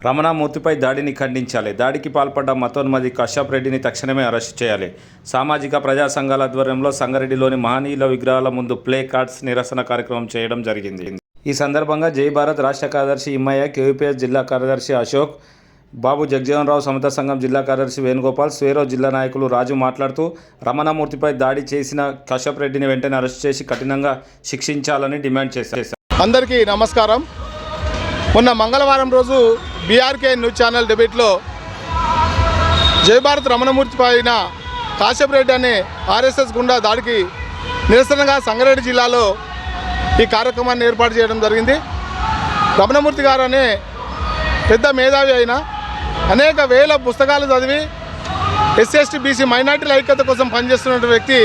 రమణమూర్తిపై దాడిని ఖండించాలి. దాడికి పాల్పడ్డ మతోన్మాది కశ్యప్ రెడ్డిని తక్షణమే అరెస్టు చేయాలి. సామాజిక ప్రజా సంఘాల ఆధ్వర్యంలో సంగారెడ్డిలోని మహనీయుల విగ్రహాల ముందు ప్లే కార్డ్స్ నిరసన కార్యక్రమం చేయడం జరిగింది. ఈ సందర్భంగా జై భారత్ రాష్ట్ర కార్యదర్శి ఇమ్మయ్య, కేవీపీఎస్ జిల్లా కార్యదర్శి అశోక్ బాబు, జగజీవనరావు సమతా సంఘం జిల్లా కార్యదర్శి వేణుగోపాల్, స్వేరో జిల్లా నాయకులు రాజు మాట్లాడుతూ రమణమూర్తిపై దాడి చేసిన కశ్యప్ రెడ్డిని వెంటనే అరెస్టు చేసి కఠినంగా శిక్షించాలని డిమాండ్ చేశారు. అందరికీ నమస్కారం. మొన్న మంగళవారం రోజు బీఆర్కే న్యూస్ ఛానల్ డిబేట్లో జై భారత్ రమణమూర్తి పైన కశ్యప్ రెడ్డి అనే ఆర్ఎస్ఎస్ గుండా దాడికి నిరసనగా సంగారెడ్డి జిల్లాలో ఈ కార్యక్రమాన్ని ఏర్పాటు చేయడం జరిగింది. రమణమూర్తి గారు అనే పెద్ద మేధావి అయిన అనేక వేల పుస్తకాలు చదివి ఎస్సీ బీసీ మైనార్టీల ఐక్యత కోసం పనిచేస్తున్న వ్యక్తి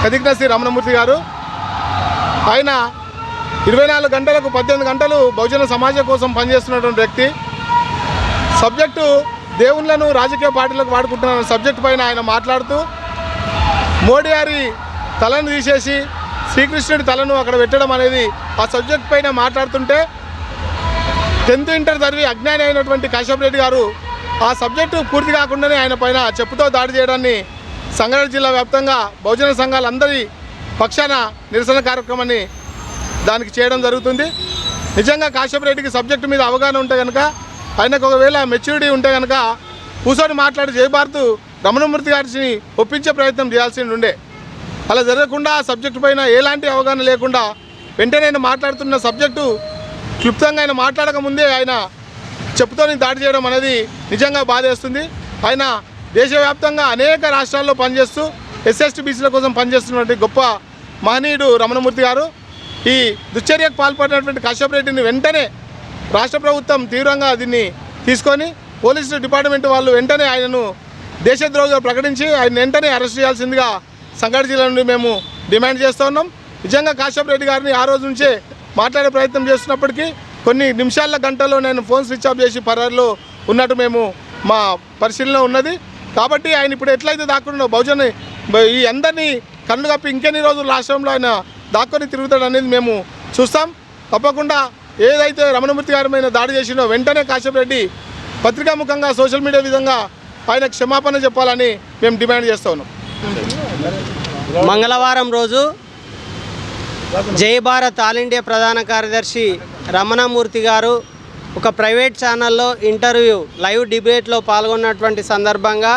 కదిగ్నశ్రీ రమణమూర్తి గారు. ఆయన 24 గంటలకు 18 గంటలు బహుజన సమాజం కోసం పనిచేస్తున్నటువంటి వ్యక్తి. సబ్జెక్టు దేవుళ్ళను రాజకీయ పార్టీలకు వాడుకుంటున్న సబ్జెక్టు పైన ఆయన మాట్లాడుతూ మోడీ గారి తలను తీసేసి శ్రీకృష్ణుడి తలను అక్కడ పెట్టడం అనేది ఆ సబ్జెక్ట్ పైన మాట్లాడుతుంటే 10th ఇంటర్ చదివి అజ్ఞాని అయినటువంటి కశ్యప్ రెడ్డి గారు ఆ సబ్జెక్టు పూర్తి కాకుండానే ఆయన పైన చెప్పుతో దాడి చేయడాన్ని సంగారెడ్డి జిల్లా వ్యాప్తంగా బహుజన సంఘాలందరి పక్షాన నిరసన కార్యక్రమాన్ని దానికి చేయడం జరుగుతుంది. నిజంగా కశ్యప్ రెడ్డికి సబ్జెక్టు మీద అవగాహన ఉంటే కనుక, ఆయనకు ఒకవేళ మెచ్యూరిటీ ఉంటే కనుక కూర్చొని మాట్లాడి జై భారత్ రమణమూర్తి గారిని ఒప్పించే ప్రయత్నం చేయాల్సి ఉండే. అలా జరగకుండా ఆ సబ్జెక్టు పైన ఎలాంటి అవగాహన లేకుండా వెంటనే ఆయన మాట్లాడుతున్న సబ్జెక్టు క్లుప్తంగా ఆయన మాట్లాడకముందే ఆయన చెప్పుతోని దాడి చేయడం అనేది నిజంగా బాధేస్తుంది. ఆయన దేశవ్యాప్తంగా అనేక రాష్ట్రాల్లో పనిచేస్తూ ఎస్సీ బీసీల కోసం పనిచేస్తున్నటువంటి గొప్ప మహనీయుడు రమణమూర్తి గారు. ఈ దుశ్చర్యకు పాల్పడినటువంటి కశ్యప్ రెడ్డిని వెంటనే రాష్ట్ర ప్రభుత్వం తీవ్రంగా దీన్ని తీసుకొని పోలీసు డిపార్ట్మెంట్ వాళ్ళు వెంటనే ఆయనను దేశద్రోహిగా ప్రకటించి ఆయన వెంటనే అరెస్ట్ చేయాల్సిందిగా సంగారెడ్డి జిల్లా నుండి మేము డిమాండ్ చేస్తూ ఉన్నాం. నిజంగా కశ్యప్ రెడ్డి గారిని ఆ రోజు నుంచే మాట్లాడే ప్రయత్నం చేస్తున్నప్పటికీ కొన్ని నిమిషాల గంటల్లో నేను ఫోన్ స్విచ్ ఆఫ్ చేసి పరారులో ఉన్నట్టు మేము మా పరిశీలన ఉన్నది. కాబట్టి ఆయన ఇప్పుడు ఎట్లయితే దాక్కున్నా బహుజన ఈ అందరినీ కన్ను కప్పి ఇంకెన్ని రోజులు రాష్ట్రంలో ఆయన దాక్కొని తిరుగుతాడు అనేది మేము చూస్తాం. తప్పకుండా ఏదైతే రమణమూర్తి గారి మీద దాడి చేసిండో వెంటనే కశ్యప్ రెడ్డి పత్రికాముఖంగా సోషల్ మీడియా విధంగా ఆయన క్షమాపణ చెప్పాలని మేము డిమాండ్ చేస్తూ ఉన్నాం. మంగళవారం రోజు జై భారత్ ఆల్ ఇండియా ప్రధాన కార్యదర్శి రమణమూర్తి గారు ఒక ప్రైవేట్ ఛానల్లో ఇంటర్వ్యూ లైవ్ డిబేట్లో పాల్గొన్నటువంటి సందర్భంగా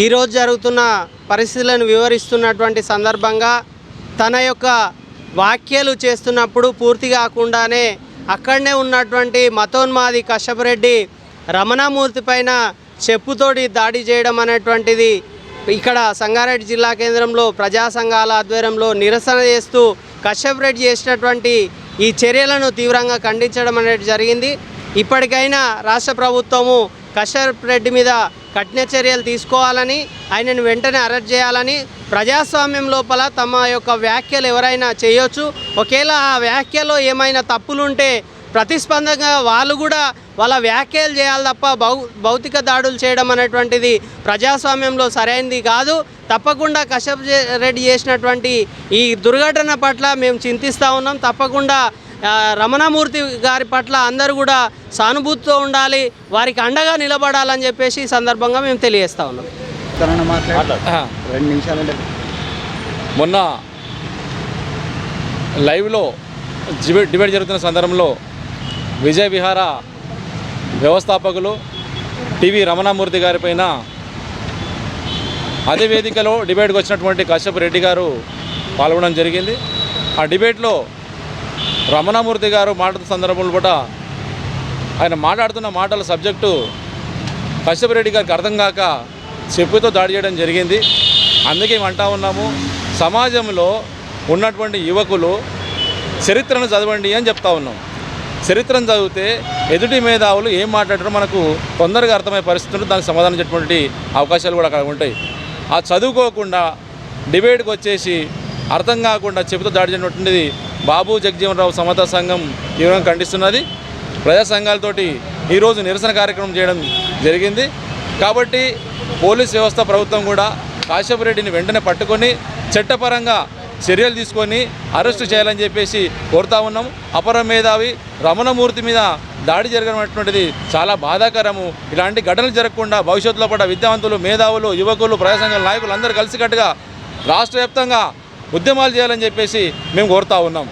ఈరోజు జరుగుతున్న పరిస్థితులను వివరిస్తున్నటువంటి సందర్భంగా తన యొక్క వ్యాఖ్యలు చేస్తున్నప్పుడు పూర్తి కాకుండానే అక్కడనే ఉన్నటువంటి మతోన్మాది కశ్యప్ రెడ్డి రమణమూర్తి పైన చెప్పుతోటి దాడి చేయడం అనేటువంటిది ఇక్కడ సంగారెడ్డి జిల్లా కేంద్రంలో ప్రజా సంఘాల ఆధ్వర్యంలో నిరసన చేస్తూ కశ్యప్ రెడ్డి చేసినటువంటి ఈ చర్యలను తీవ్రంగా ఖండించడం అనేది జరిగింది. ఇప్పటికైనా రాష్ట్ర ప్రభుత్వము కశ్యప్ రెడ్డి మీద కఠిన చర్యలు తీసుకోవాలని, ఆయనను వెంటనే అరెస్ట్ చేయాలని, ప్రజాస్వామ్యం లోపల తమ యొక్క వ్యాఖ్యలు ఎవరైనా చేయొచ్చు. ఒకవేళ ఆ వ్యాఖ్యలో ఏమైనా తప్పులుంటే ప్రతిస్పందనగా వాళ్ళు కూడా వాళ్ళ వ్యాఖ్యలు చేయాలి తప్ప భౌతిక దాడులు చేయడం అనేటువంటిది ప్రజాస్వామ్యంలో సరైనది కాదు. తప్పకుండా కశ్యప్ రెడ్డి చేసినటువంటి ఈ దుర్ఘటన పట్ల మేము చింతిస్తూ ఉన్నాం. తప్పకుండా రమణమూర్తి గారి పట్ల అందరూ కూడా సానుభూతితో ఉండాలి, వారికి అండగా నిలబడాలని చెప్పేసి ఈ సందర్భంగా మేము తెలియజేస్తూ ఉన్నాం. మొన్న లైవ్లో డిబేట్ జరుగుతున్న సందర్భంలో విజయ విహార వ్యవస్థాపకులు టీవీ రమణమూర్తి గారిపైన అదే వేదికలో డిబేట్కి వచ్చినటువంటి కశ్యప్ రెడ్డి గారు పాల్గొనడం జరిగింది. ఆ డిబేట్లో రమణమూర్తి గారు మాట్లాడుతున్న సందర్భంలో కూడా ఆయన మాట్లాడుతున్న మాటల సబ్జెక్టు కశ్యప్ రెడ్డి గారికి అర్థం కాక చెప్పుతో దాడి చేయడం జరిగింది. అందుకే మేము అంటా ఉన్నాము, సమాజంలో ఉన్నటువంటి యువకులు చరిత్రను చదవండి అని చెప్తా ఉన్నాం. చరిత్రను చదివితే ఎదుటి మేధావులు ఏం మాట్లాడారో మనకు తొందరగా అర్థమయ్యే పరిస్థితులు, దానికి సమాధానం చెప్పినటువంటి అవకాశాలు కూడా అక్కడ ఉంటాయి. ఆ చదువుకోకుండా డిబేట్కి వచ్చేసి అర్థం కాకుండా చెప్పుతో దాడి చేయనటువంటిది బాబు, జగజీవనరావు సమతా సంఘం తీవ్రంగా ఖండిస్తున్నది. ప్రజా సంఘాలతోటి ఈరోజు నిరసన కార్యక్రమం చేయడం జరిగింది. కాబట్టి పోలీస్ వ్యవస్థ, ప్రభుత్వం కూడా కశ్యప్ రెడ్డిని వెంటనే పట్టుకొని చట్టపరంగా చర్యలు తీసుకొని అరెస్టు చేయాలని చెప్పేసి కోరుతా ఉన్నాము. అపర మేధావి రమణమూర్తి మీద దాడి జరగనటువంటిది చాలా బాధాకరము. ఇలాంటి ఘటనలు జరగకుండా భవిష్యత్తులో పడ్డ విద్యావంతులు, మేధావులు, యువకులు, ప్రజా సంఘాల నాయకులు అందరూ కలిసికట్టుగా రాష్ట్ర వ్యాప్తంగా ఉద్యమాలు చేయాలని చెప్పేసి మేము కోరుతా ఉన్నాం.